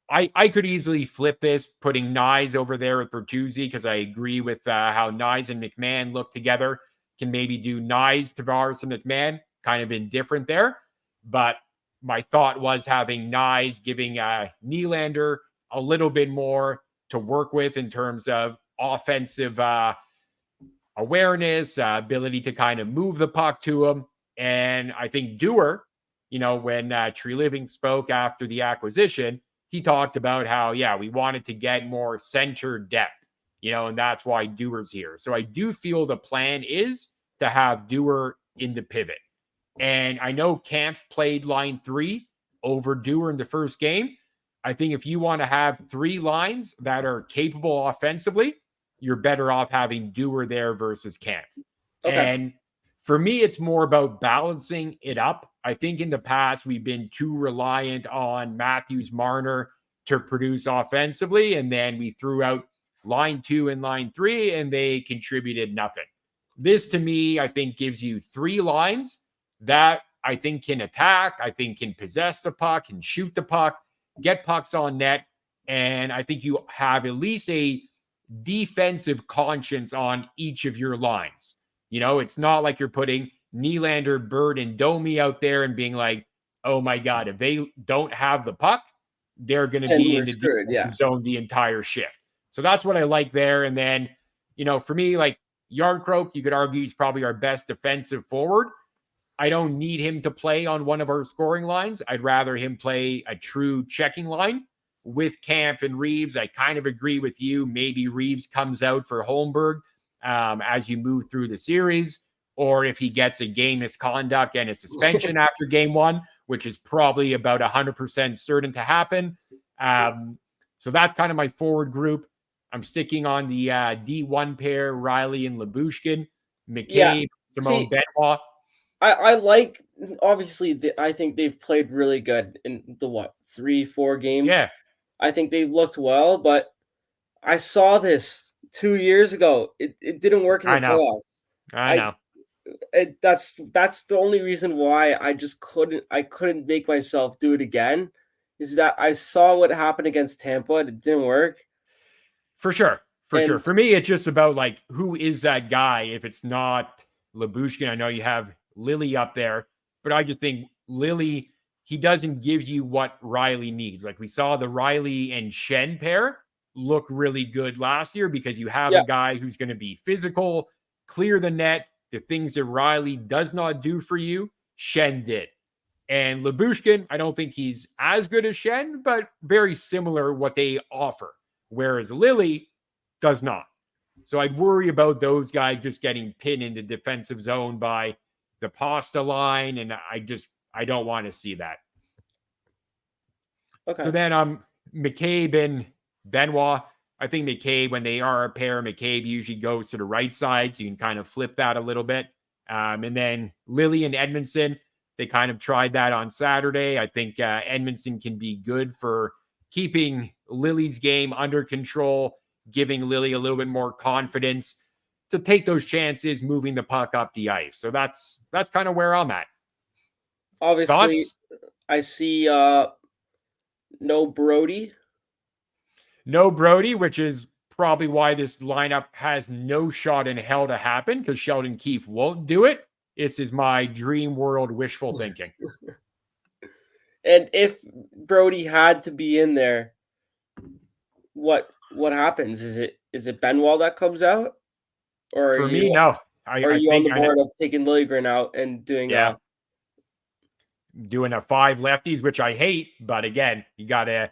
I could easily flip this, putting Nyes over there with Bertuzzi, because I agree with how Nyes and McMahon look together. Can maybe do Nyes, Tavares, and McMahon, kind of indifferent there. But my thought was having Nyes, giving Nylander a little bit more to work with in terms of offensive awareness, ability to kind of move the puck to him. And I think Dewar, when Tree Living spoke after the acquisition, he talked about how, we wanted to get more center depth, and that's why Dewar's here. So I do feel the plan is to have Dewar in the pivot. And I know Kampf played line 3 over Dewar in the first game. I think if you want to have 3 lines that are capable offensively, you're better off having Dewar there versus Kampf. Okay. And for me, it's more about balancing it up. I think in the past, we've been too reliant on Matthews, Marner to produce offensively. And then we threw out line 2 and line 3, and they contributed nothing. This, to me, I think gives you 3 lines that I think can attack, I think can possess the puck, can shoot the puck, get pucks on net. And I think you have at least a defensive conscience on each of your lines. It's not like you're putting Nylander, Bird, and Domi out there and being like, oh my God, if they don't have the puck, they're going to be in the defensive zone the entire shift. So that's what I like there. And then, for me, like Yarncroke, you could argue he's probably our best defensive forward. I don't need him to play on one of our scoring lines. I'd rather him play a true checking line with Kampf and Reeves. I kind of agree with you. Maybe Reeves comes out for Holmberg as you move through the series, or if he gets a game misconduct and a suspension after game 1, which is probably about 100% certain to happen. So that's kind of my forward group. I'm sticking on the D1 pair, Riley and Lyubushkin, McCabe, Simone Benoit. I like, obviously, I think they've played really good in the 3-4 games. Yeah. I think they looked well, but I saw this 2 years ago. It didn't work in the playoffs. I know. That's the only reason why I just couldn't make myself do it again, is that I saw what happened against Tampa and it didn't work. For sure. For sure. For me, it's just about like, who is that guy? If it's not Lyubushkin, I know you have Lily up there, but I just think Lily, he doesn't give you what Riley needs. Like we saw the Riley and Shen pair look really good last year because you have a guy who's going to be physical, clear the net, the things that Riley does not do for you, Shen did. And Lyubushkin, I don't think he's as good as Shen, but very similar what they offer. Whereas Lily does not. So I'd worry about those guys just getting pinned into defensive zone by the pasta line. And I don't want to see that. Okay. So then McCabe and Benoit. I think McCabe, when they are a pair, McCabe usually goes to the right side. So you can kind of flip that a little bit. And then Lily and Edmondson, they kind of tried that on Saturday. I think Edmondson can be good for keeping Lily's game under control, giving Lily a little bit more confidence to take those chances, moving the puck up the ice. So that's kind of where I'm at. Obviously, thoughts? I see no Brody. No Brody, which is probably why this lineup has no shot in hell to happen, because Sheldon Keefe won't do it. This is my dream world wishful thinking. And if Brody had to be in there, what happens? Is it Benoit that comes out? Or for me, no. Are you on the board of taking Liljegren out and doing doing a 5 lefties, which I hate, but again, you got to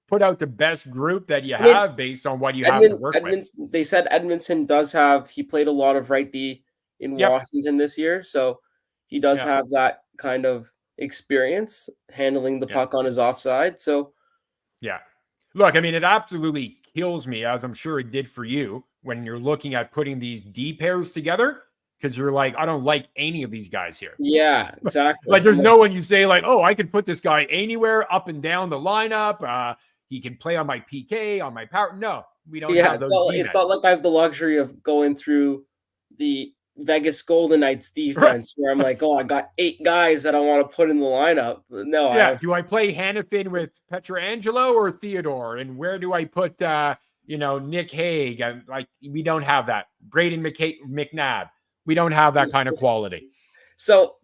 put out the best group that you have based on what you have to work with. They said Edmondson he played a lot of right D in Washington this year, so he does have that kind of experience handling the puck on his offside. So look, I mean, it absolutely kills me, as I'm sure it did for you, when you're looking at putting these D pairs together, because you're like, I don't like any of these guys here. Yeah, exactly. Like there's no one you say like, oh, I could put this guy anywhere up and down the lineup. He can play on my PK, on my power. No, we don't have those. It's not like I have the luxury of going through the Vegas Golden Knights defense where I'm like, oh, I got 8 guys that I want to put in the lineup. No, do I play Hannafin with Pietrangelo or Theodore? And where do I put Nick Hague? Like, we don't have that. Braden McNabb. We don't have that kind of quality. So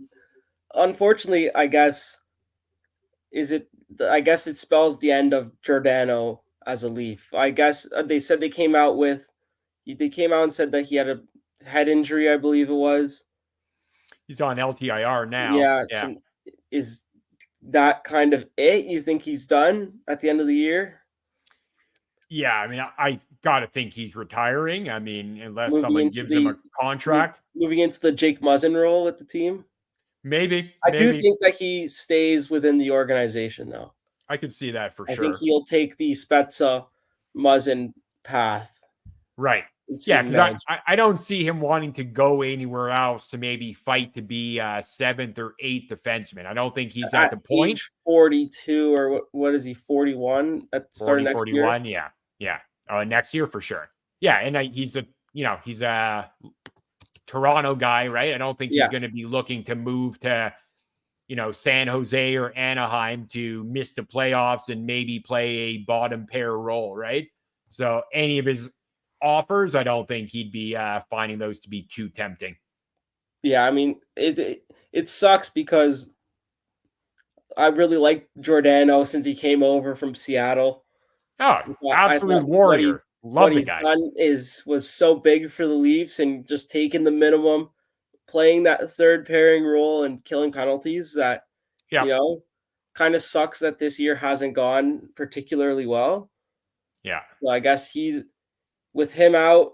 unfortunately, I guess it spells the end of Giordano as a Leaf. I guess they said they came out and said that he had a head injury, I believe it was. He's on LTIR now. Yeah. So is that kind of it? You think he's done at the end of the year? Yeah, I mean, I got to think he's retiring. I mean, unless someone gives him a contract. Moving into the Jake Muzzin role with the team? Maybe. I do think that he stays within the organization, though. I could see that for sure. I think he'll take the Spezza Muzzin path. Right. Yeah, because I don't see him wanting to go anywhere else to maybe fight to be 7th or 8th defenseman. I don't think he's at the point. Age 42 or what is he, 41 at the start of next 41, year? Yeah. Next year for sure. Yeah, and he's a Toronto guy, right? I don't think he's going to be looking to move to San Jose or Anaheim to miss the playoffs and maybe play a bottom pair role, right? So any of his offers, I don't think he'd be finding those to be too tempting. Yeah, I mean, it sucks because I really like Giordano since he came over from Seattle. Oh, absolute warrior. Love the guy. What he's done was so big for the Leafs, and just taking the minimum, playing that third pairing role and killing penalties that, kind of sucks that this year hasn't gone particularly well. Yeah. So I guess with him out,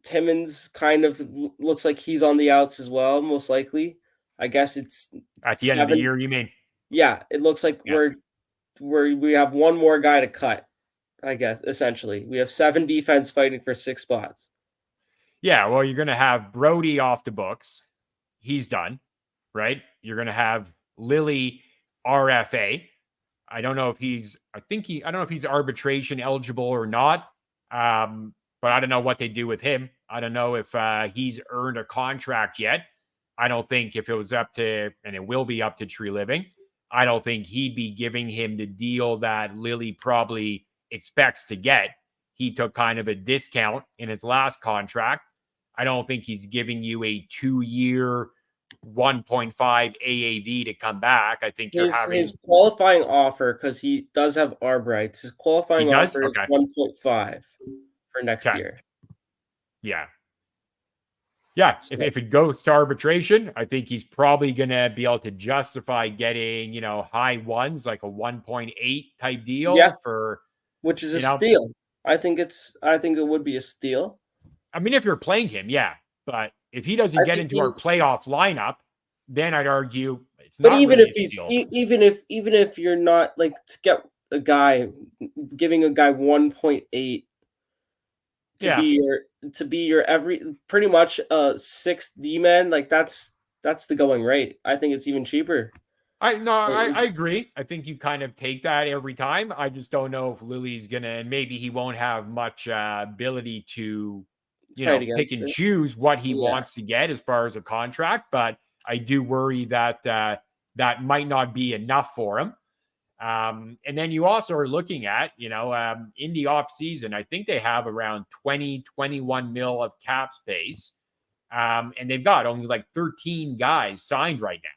Timmins kind of looks like he's on the outs as well, most likely. I guess it's at the end of the year, you mean? Yeah, it looks like we have one more guy to cut, I guess, essentially. We have 7 defense fighting for 6 spots. Yeah, well, you're going to have Brody off the books. He's done, right? You're going to have Lily RFA. I don't know if he's arbitration eligible or not. But I don't know what they do with him. I don't know if he's earned a contract yet. I don't think if it was up to, and it will be up to Tree Living, I don't think he'd be giving him the deal that Lily probably expects to get. he took kind of a discount in his last contract. I don't think he's giving you a 2-year 1.5 AAV to come back. I think his qualifying offer, because he does have arb rights. His qualifying offer is 1.5 for next year. Yeah. So. If it goes to arbitration, I think he's probably going to be able to justify getting, high ones, like a 1.8 type deal for, which is a steal. I think it would be a steal. I mean, if you're playing him, yeah. But if he doesn't get into our playoff lineup, then I'd argue it's not. But even if he's even if you're not, like, to get a guy, giving a guy 1.8 to be your every pretty much sixth D-man, like that's the going rate. I think it's even cheaper. I agree. I think you kind of take that every time. I just don't know if Lily's gonna, and maybe he won't have much ability to, pick and choose what he wants to get as far as a contract. But I do worry that that might not be enough for him. And then you also are looking at, in the off season, I think they have around 21 mil of cap space. And they've got only like 13 guys signed right now.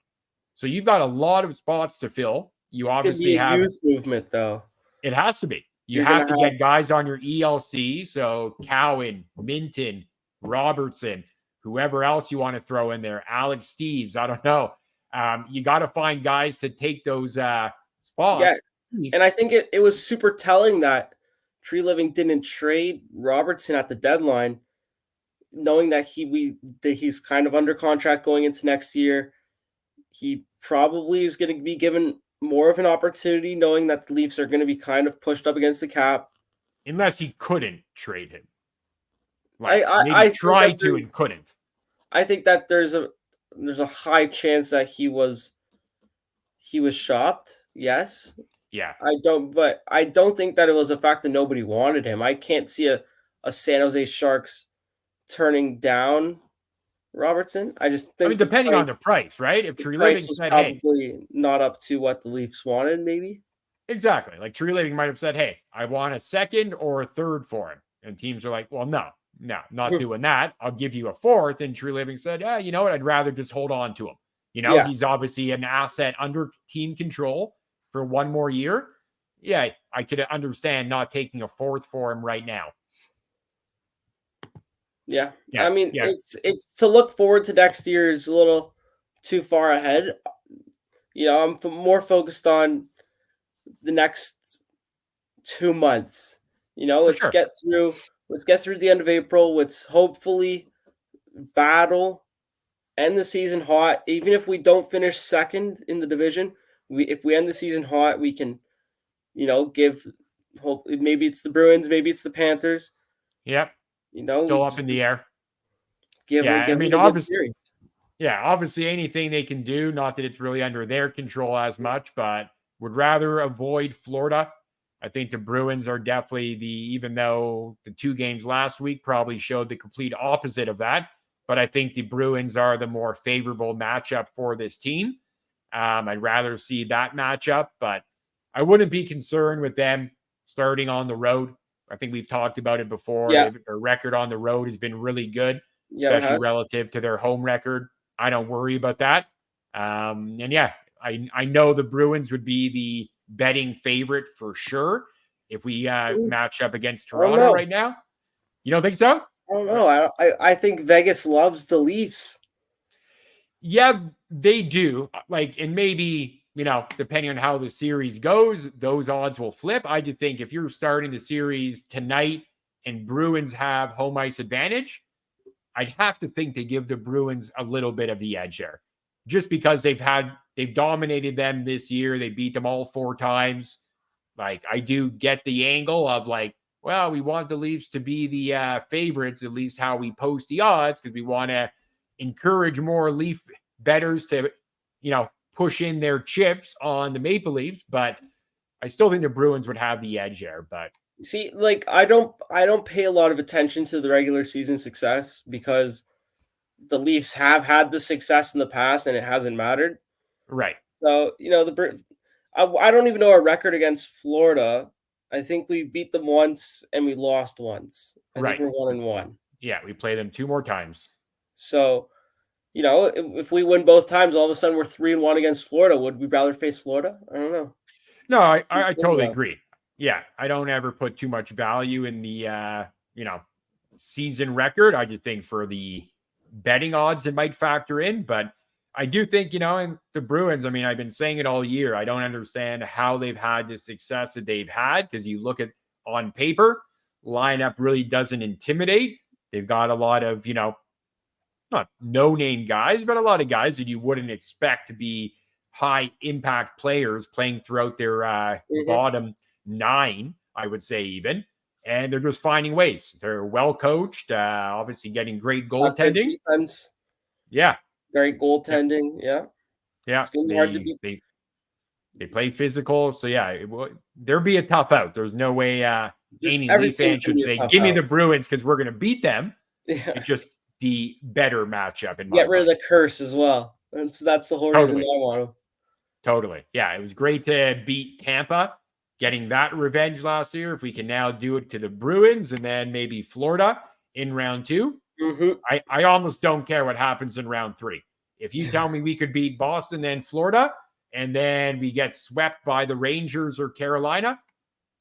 So you've got a lot of spots to fill. You obviously have youth movement, though. It has to be. You have to get guys on your ELC. So Cowan, Minton, Robertson, whoever else you want to throw in there, Alex Steves, I don't know. You got to find guys to take those spots. Yeah. And I think it was super telling that Tree Living didn't trade Robertson at the deadline, knowing that he's kind of under contract going into next year. He probably is going to be given more of an opportunity, knowing that the Leafs are going to be kind of pushed up against the cap. Unless he couldn't trade him. Like, I tried to and couldn't. I think that there's a high chance that he was shopped. Yes. Yeah. I don't think that it was a fact that nobody wanted him. I can't see a San Jose Sharks turning down Robertson. I just think, depending on the price, right? If Tree Living said, probably not up to what the Leafs wanted, maybe. Exactly. Like Tree Living might have said, hey, I want a second or a third for him. And teams are like, well, no, not doing that. I'll give you a fourth. And Tree Living said, yeah, you know what? I'd rather just hold on to him. He's obviously an asset under team control for one more year. Yeah, I could understand not taking a fourth for him right now. Yeah. I mean, it's to look forward to next year is a little too far ahead. I'm more focused on the next 2 months. Let's get through the end of April. Let's hopefully battle, end the season hot. Even if we don't finish second in the division, if we end the season hot, we can, give hope. Maybe it's the Bruins, maybe it's the Panthers. Yep. Still up in the air. Obviously, obviously anything they can do, not that it's really under their control as much, but would rather avoid Florida. I think the Bruins are definitely even though the 2 games last week probably showed the complete opposite of that, but I think the Bruins are the more favorable matchup for this team. I'd rather see that matchup, but I wouldn't be concerned with them starting on the road. I think we've talked about it before. Yeah. Their record on the road has been really good, especially relative to their home record. I don't worry about that. I know the Bruins would be the betting favorite for sure if we match up against Toronto right now. You don't think so? I don't know. I think Vegas loves the Leafs. Yeah, they do. And maybe, depending on how the series goes, those odds will flip. I do think if you're starting the series tonight and Bruins have home ice advantage, I'd have to think they give the Bruins a little bit of the edge there. Just because they've dominated them this year. They beat them all 4 times. I do get the angle of we want the Leafs to be the favorites, at least how we post the odds, because we want to encourage more Leaf bettors to, push in their chips on the Maple Leafs. But I still think the Bruins would have the edge there. But see, I don't pay a lot of attention to the regular season success because the Leafs have had the success in the past and it hasn't mattered. Right. So, I don't even know our record against Florida. I think we beat them once and we lost once. I Right. think we're 1-1. Yeah, we play them 2 more times. So, if we win both times, all of a sudden we're 3-1 against Florida. Would we rather face Florida? I don't know. No, I totally agree. Yeah, I don't ever put too much value in the season record. I just think for the betting odds it might factor in, but I do think, in the Bruins, I mean, I've been saying it all year. I don't understand how they've had the success that they've had, because you look at on paper, lineup really doesn't intimidate. They've got a lot of, not no-name guys, but a lot of guys that you wouldn't expect to be high impact players playing throughout their bottom 9, I would say even. And they're just finding ways. They're well coached, obviously getting great goaltending. Defense. Yeah. Great goaltending. Yeah. Yeah. It's going to be hard to beat. They play physical. So, yeah, there'll be a tough out. There's no way any Leaf fan should say, give me the Bruins because we're going to beat them. Yeah. It's just the better matchup. Get rid of the curse as well. That's the whole reason I want to. Totally. Yeah, it was great to beat Tampa, getting that revenge last year. If we can now do it to the Bruins and then maybe Florida in round 2, I almost don't care what happens in round 3. If you tell me we could beat Boston, then Florida, and then we get swept by the Rangers or Carolina,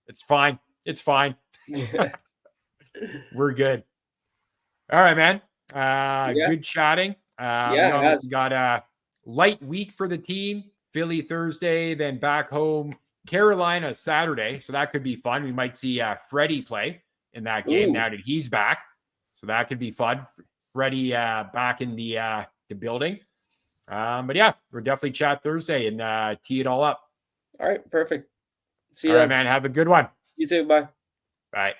it's fine. It's fine. We're good. All right, man. Good chatting. We obviously got a light week for the team. Philly Thursday, then back home, Carolina Saturday. So that could be fun. We might see Freddie play in that game now that he's back. So that could be fun. Freddie back in the building. But yeah, we'll definitely chat Thursday and tee it all up. All right, perfect. See you all right, man. Have a good one. You too. Bye. Bye.